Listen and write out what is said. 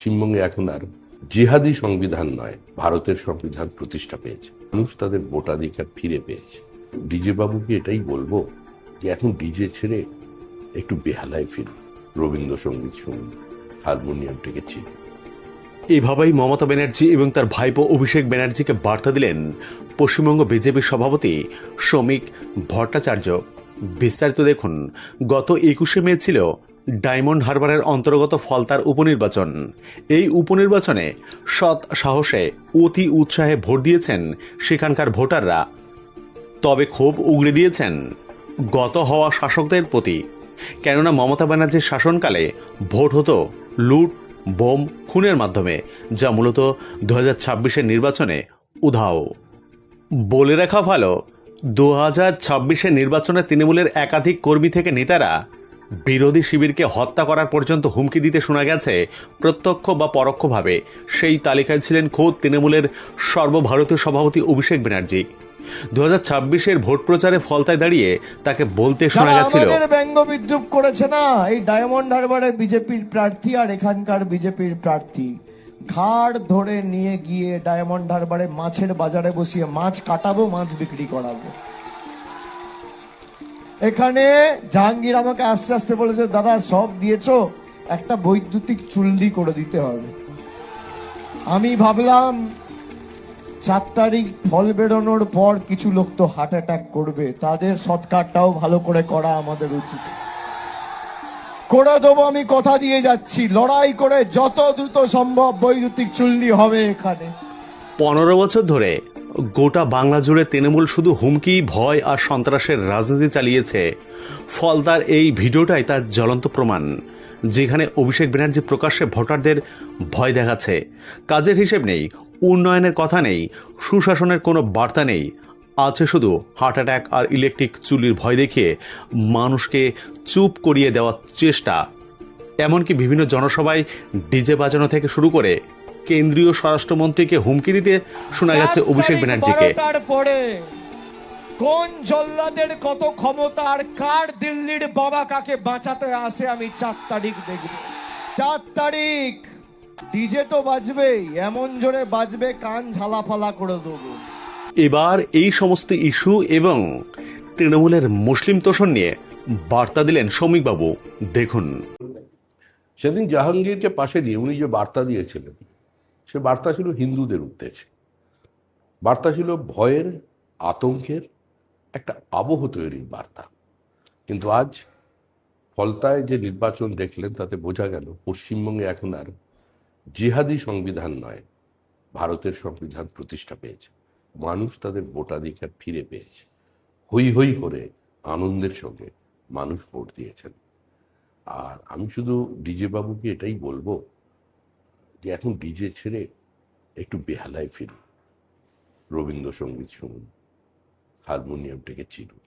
পশ্চিমবঙ্গে এখন আর জিহাদি সংবিধান নয়, ভারতের সংবিধান প্রতিষ্ঠা পেয়েছে। মানুষ তাদের ভোটাধিকার ফিরে পেয়েছে। ডিজে বাবুকে এটাই বলবো যে এখন ডিজে ছেড়ে একটু বেহালায় ফিরুন, রবীন্দ্রসঙ্গীত শুনুন, হারমোনিয়ামটাকে চিনুন। এভাবেই মমতা ব্যানার্জি এবং তার ভাইপো অভিষেক ব্যানার্জিকে বার্তা দিলেন পশ্চিমবঙ্গ বিজেপির সভাপতি শ্রমিক ভট্টাচার্য। বিস্তারিত দেখুন। গত 21শে মে ছিল ডায়মন্ড হারবারের অন্তর্গত ফলতার উপনির্বাচন। এই উপনির্বাচনে সৎ সাহসে অতি উৎসাহে ভোট দিয়েছেন সেখানকার ভোটাররা। তবে ক্ষোভ উগড়ে দিয়েছেন গত হওয়া শাসকদের প্রতি। কেননা মমতা ব্যানার্জির শাসনকালে ভোট হতো লুট, বোম, খুনের মাধ্যমে, যা মূলত 2026-এর নির্বাচনে উধাও। বলে রাখা ভালো, 2026-এর নির্বাচনে তৃণমূলের একাধিক কর্মী থেকে নেতারা বিরোধী শিবিরকে হত্যা করার পর্যন্ত হুমকি দিতে শোনা গেছে প্রত্যক্ষ বা পরোক্ষভাবে। সেই তালিকায় ছিলেন খোদ তৃণমূলের সর্বভারতীয় সভাপতি অভিষেক ব্যানার্জি। 2026-এর ভোট প্রচারে ফলতায় দাঁড়িয়ে তাকে বলতে শোনা গেছিল, ব্যঙ্গ বিদ্রুপ করেছে না এই ডায়মন্ড হারবারে বিজেপির প্রার্থী আর এখানকার বিজেপির প্রার্থী, ঘাড় ধরে নিয়ে গিয়ে ডায়মন্ড হারবারে মাছের বাজারে বসিয়ে মাছ কাটাবো, মাছ বিক্রি করাবো। এখানে জাহাঙ্গীর আমাকে আস্তে আস্তে বলেছে, দাদা সব দিয়েছো, একটা বৈদ্যুতিক চুল্লি করে দিতে হবে। আমি ভাবলাম 4 তারিখ ফল বেরোনোর পর কিছু লোক তো হার্ট অ্যাটাক করবে, তাদের সৎকারটাও ভালো করে করা আমাদের উচিত। করে দেবো, আমি কথা দিয়ে যাচ্ছি, লড়াই করে যত দ্রুত সম্ভব বৈদ্যুতিক চুল্লি হবে এখানে। 15 বছর ধরে গোটা বাংলা জুড়ে তৃণমূল শুধু হুমকি, ভয় আর সন্ত্রাসের রাজনীতি চালিয়েছে। ফলতার এই ভিডিওটাই তার জ্বলন্ত প্রমাণ, যেখানে অভিষেক ব্যানার্জি প্রকাশ্যে ভোটারদের ভয় দেখাচ্ছে। কাজের হিসেব নেই, উন্নয়নের কথা নেই, সুশাসনের কোনো বার্তা নেই, আছে শুধু হার্ট অ্যাটাক আর ইলেকট্রিক চুল্লির ভয় দেখিয়ে মানুষকে চুপ করিয়ে দেওয়ার চেষ্টা। এমনকি বিভিন্ন জনসভায় ডিজে বাজানো থেকে শুরু করে কেন্দ্রীয় স্বরাষ্ট্রমন্ত্রীকে হুমকি দিতে শোনা গেছে অভিষেক ব্যানার্জিকে। তারপরে কোন জল্লাদের কত ক্ষমতা আর কার দিল্লির বাবা কাকে বাঁচাতে আসে আমি 4 তারিখ দেখব। 4 তারিখ ডিজে তো বাজবেই, এমন জোরে বাজবে কান ঝালাফালা করে দেবো। এবার এই সমস্ত ইস্যু এবং তৃণমূলের মুসলিম তোষণ নিয়ে বার্তা দিলেন শ্রমিকবাবু। দেখুন। সেদিন জাহাঙ্গীরকে পাশে দিয়ে উনি যে বার্তা দিয়েছিলেন, সে বার্তা ছিল হিন্দুদের উদ্দেশ্যে। বার্তা ছিল ভয়ের, আতঙ্কের একটা আবহ তৈরির বার্তা। কিন্তু আজ ফলতায় যে নির্বাচন দেখলেন, তাতে বোঝা গেল পশ্চিমবঙ্গে এখন আর জিহাদি সংবিধান নয়, ভারতের সংবিধান প্রতিষ্ঠা পেয়েছে। মানুষ তাদের ভোটাধিকার ফিরে পেয়েছে। হই হই করে আনন্দের সঙ্গে মানুষ ভোট দিয়েছেন। আর আমি শুধু ডিজে বাবুকে এটাই বলবো যে এখন ডিজে ছেড়ে একটু বেহালায় ফিরুন, রবীন্দ্রসঙ্গীত শুনুন, হারমোনিয়ামটাকে চিনুন।